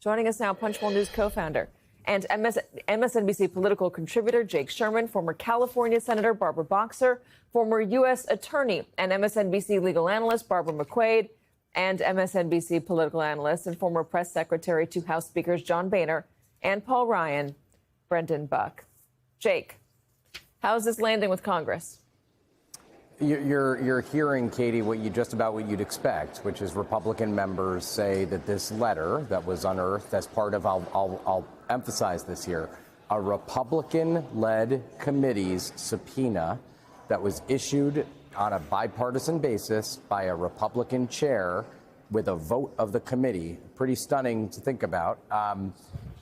Joining us now, Punchbowl News co-founder and MSNBC political contributor Jake Sherman, former California Senator Barbara Boxer, former U.S. Attorney and MSNBC legal analyst Barbara McQuade, and MSNBC political analyst and former press secretary to House Speakers John Boehner and Paul Ryan, Brendan Buck. Jake, how's this landing with Congress? You're hearing, Katie, what you'd expect, which is Republican members say that this letter that was unearthed as part of, I'll emphasize this here, a Republican-led committee's subpoena that was issued on a bipartisan basis by a Republican chair with a vote of the committee. Pretty stunning to think about.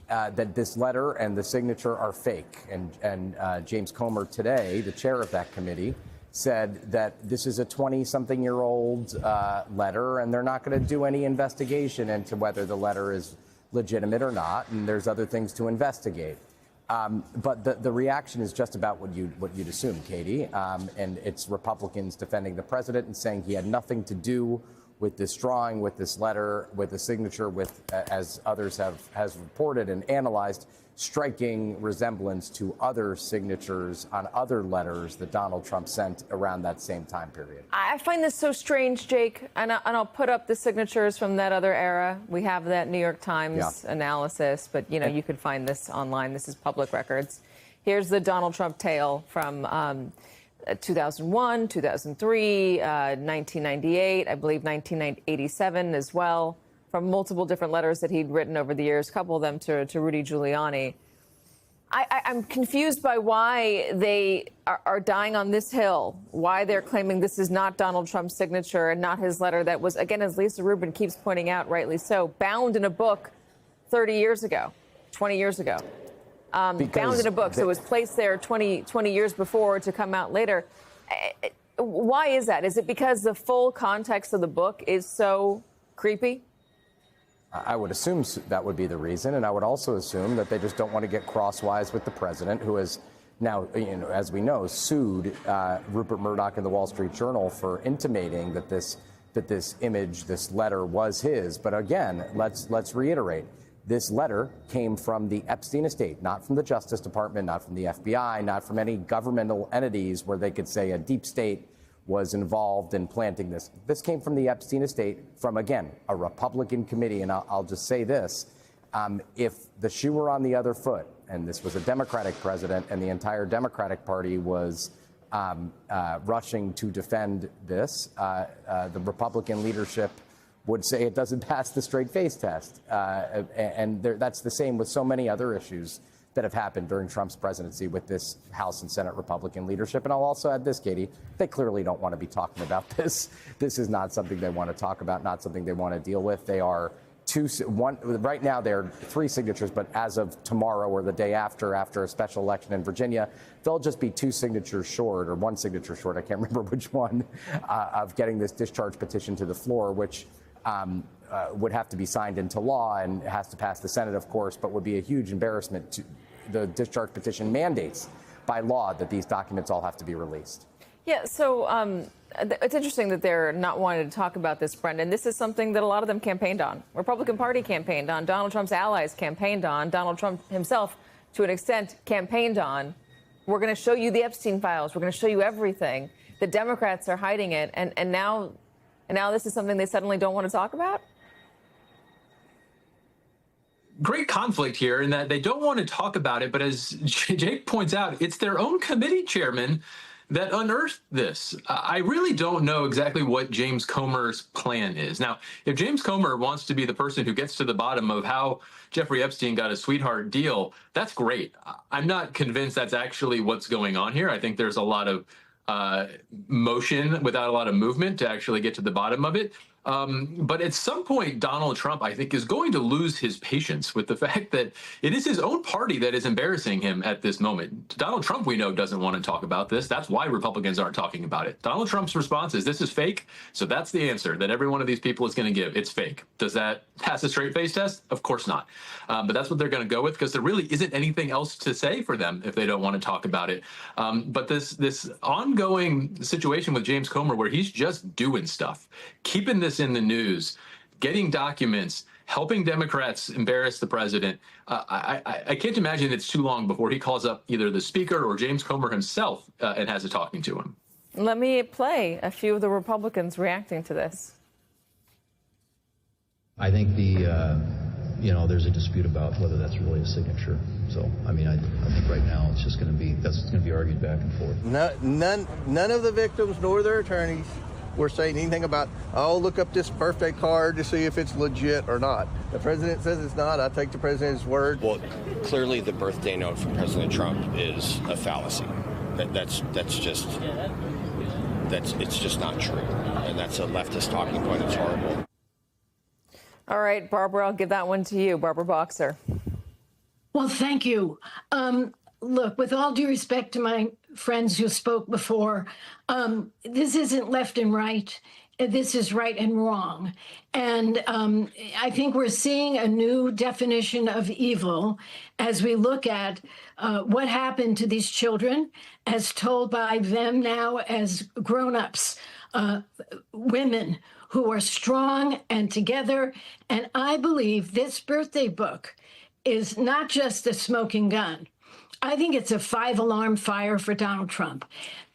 That this letter and the signature are fake. And James Comer today, the chair of that committee, said that this is a 20-something-year-old letter, and they're not going to do any investigation into whether the letter is legitimate or not, and there's other things to investigate. But the reaction is just about what you'd assume, Katie, and it's Republicans defending the president and saying he had nothing to do with this drawing, with this letter, with the signature, with, as others has reported and analyzed, striking resemblance to other signatures on other letters that Donald Trump sent around that same time period. I find this so strange, Jake, and I'll put up the signatures from that other era. We have that New York Times analysis, but, you know, you could find this online. This is public records. Here's the Donald Trump tale from 2001, 2003, 1998, I believe 1987 as well, from multiple different letters that he'd written over the years, a couple of them to Rudy Giuliani. I'm confused by why they are dying on this hill, why they're claiming this is not Donald Trump's signature and not his letter that was, again, as Lisa Rubin keeps pointing out, rightly so, bound in a book 30 years ago, 20 years ago. Bound in a book, so it was placed there 20 years before to come out later. Why is that? Is it because the full context of the book is so creepy? I would assume that would be the reason, and I would also assume that they just don't want to get crosswise with the president, who has now, you know, as we know, sued Rupert Murdoch and the Wall Street Journal for intimating that this image, this letter, was his. But again, let's reiterate. This letter came from the Epstein estate, not from the Justice Department, not from the FBI, not from any governmental entities where they could say a deep state was involved in planting this. This came from the Epstein estate, from, again, a Republican committee. And I'll just say this. If the shoe were on the other foot, and this was a Democratic president, and the entire Democratic Party was rushing to defend this, the Republican leadership would say it doesn't pass the straight face test. And that's the same with so many other issues that have happened during Trump's presidency with this House and Senate Republican leadership. And I'll also add this, Katie, they clearly don't want to be talking about this. This is not something they want to talk about, not something they want to deal with. They are right now there are 3 signatures, but as of tomorrow or the day after a special election in Virginia, they'll just be 2 signatures short, or 1 signature short, I can't remember which one, of getting this discharge petition to the floor, which would have to be signed into law and has to pass the Senate, of course, but would be a huge embarrassment to the discharge petition mandates by law that these documents all have to be released. Yeah, so it's interesting that they're not wanting to talk about this, Brendan. This is something that a lot of them campaigned on. Republican Party campaigned on. Donald Trump's allies campaigned on. Donald Trump himself, to an extent, campaigned on. We're going to show you the Epstein files. We're going to show you everything. The Democrats are hiding it. And now this is something they suddenly don't want to talk about? Great conflict here in that they don't want to talk about it, but as Jake points out, it's their own committee chairman that unearthed this. I really don't know exactly what James Comer's plan is. Now, if James Comer wants to be the person who gets to the bottom of how Jeffrey Epstein got a sweetheart deal, that's great. I'm not convinced that's actually what's going on here. I think there's a lot of motion without a lot of movement to actually get to the bottom of it. But at some point, Donald Trump, I think, is going to lose his patience with the fact that it is his own party that is embarrassing him at this moment. Donald Trump, we know, doesn't want to talk about this. That's why Republicans aren't talking about it. Donald Trump's response is, this is fake. So that's the answer that every one of these people is going to give. It's fake. Does that pass a straight face test? Of course not. But that's what they're going to go with because there really isn't anything else to say for them if they don't want to talk about it. But this ongoing situation with James Comer where he's just doing stuff, keeping this in the news, getting documents, helping Democrats embarrass the president. I can't imagine it's too long before he calls up either the speaker or James Comer himself and has a talking to him. Let me play a few of the Republicans reacting to this. I think there's a dispute about whether that's really a signature. So, I mean, I think right now it's just going to be argued back and forth. None of the victims nor their attorneys were saying anything about, oh, look up this birthday card to see if it's legit or not. The president says it's not. I take the president's word. Well, clearly the birthday note from President Trump is a fallacy. It's just not true. And that's a leftist talking point. It's horrible. All right, Barbara, I'll give that one to you. Barbara Boxer. Well, thank you. Look, with all due respect to my friends who spoke before, this isn't left and right. This is right and wrong. And I think we're seeing a new definition of evil as we look at what happened to these children as told by them now as grown-ups, women who are strong and together. And I believe this birthday book is not just a smoking gun. I think it's a 5-alarm fire for Donald Trump.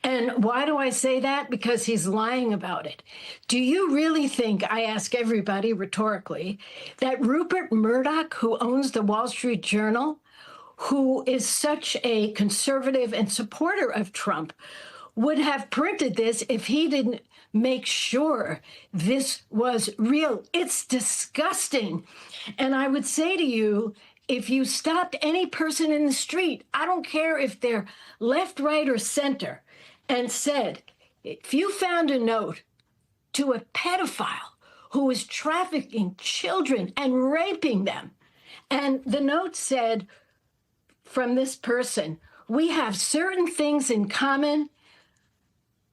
And why do I say that? Because he's lying about it. Do you really think, I ask everybody rhetorically, that Rupert Murdoch, who owns the Wall Street Journal, who is such a conservative and supporter of Trump, would have printed this if he didn't make sure this was real? It's disgusting. And I would say to you, if you stopped any person in the street, I don't care if they're left, right, or center, and said, if you found a note to a pedophile who was trafficking children and raping them, and the note said from this person, we have certain things in common,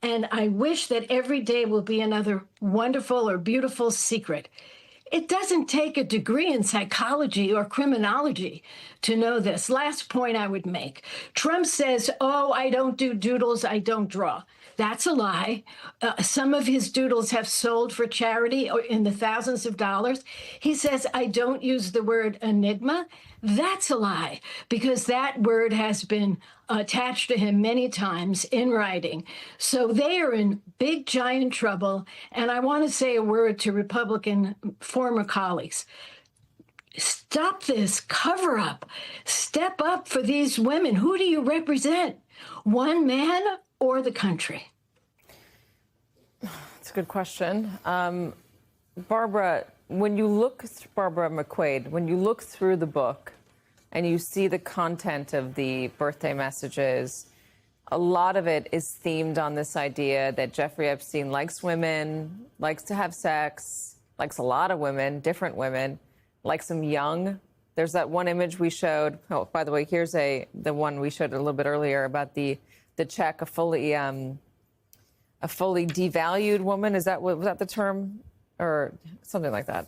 and I wish that every day will be another wonderful or beautiful secret. It doesn't take a degree in psychology or criminology to know this. Last point I would make. Trump says, oh, I don't do doodles, I don't draw. That's a lie. Some of his doodles have sold for charity or in the thousands of dollars. He says, I don't use the word enigma. That's a lie, because that word has been attached to him many times in writing. So they are in big, giant trouble. And I want to say a word to Republican former colleagues. Stop this cover up. Step up for these women. Who do you represent? One man or the country? That's a good question. Barbara, Barbara McQuade, when you look through the book and you see the content of the birthday messages, a lot of it is themed on this idea that Jeffrey Epstein likes women, likes to have sex, likes a lot of women, different women, likes them young. There's that one image we showed. Oh, by the way, here's the one we showed a little bit earlier about the check, a fully devalued woman. Was that the term, or something like that?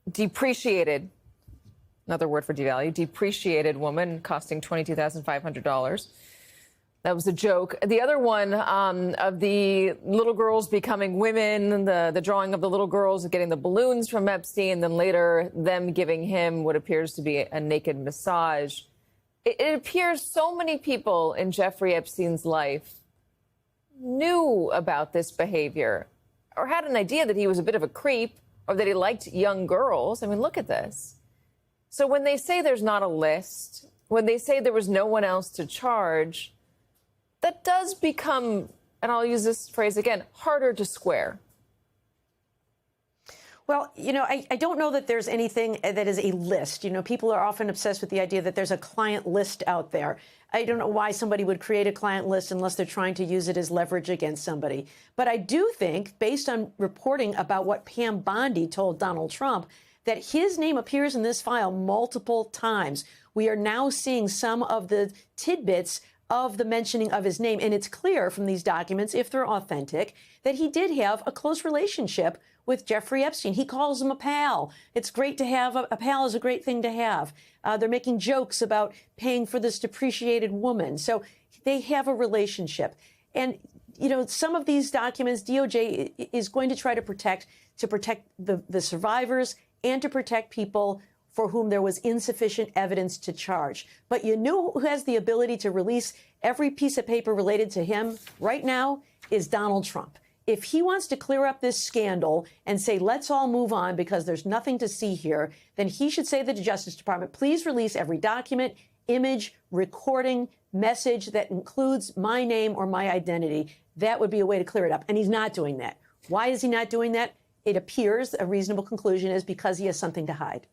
Depreciated. Another word for devalued. Depreciated woman costing $22,500. That was a joke. The other one of the little girls becoming women, the drawing of the little girls getting the balloons from Epstein, then later them giving him what appears to be a naked massage. It appears so many people in Jeffrey Epstein's life knew about this behavior or had an idea that he was a bit of a creep or that he liked young girls. I mean, look at this. So when they say there's not a list, when they say there was no one else to charge, that does become, and I'll use this phrase again, harder to square. Well, I don't know that there's anything that is a list. People are often obsessed with the idea that there's a client list out there. I don't know why somebody would create a client list unless they're trying to use it as leverage against somebody. But I do think, based on reporting about what Pam Bondi told Donald Trump, that his name appears in this file multiple times. We are now seeing some of the tidbits of the mentioning of his name. And it's clear from these documents, if they're authentic, that he did have a close relationship with Jeffrey Epstein. He calls him a pal. It's great to have a pal is a great thing to have. They're making jokes about paying for this depreciated woman. So they have a relationship. And, some of these documents, DOJ is going to try to protect the survivors and to protect people for whom there was insufficient evidence to charge. But you know who has the ability to release every piece of paper related to him right now is Donald Trump. If he wants to clear up this scandal and say, let's all move on because there's nothing to see here, then he should say to the Justice Department, please release every document, image, recording, message that includes my name or my identity. That would be a way to clear it up. And he's not doing that. Why is he not doing that? It appears a reasonable conclusion is because he has something to hide.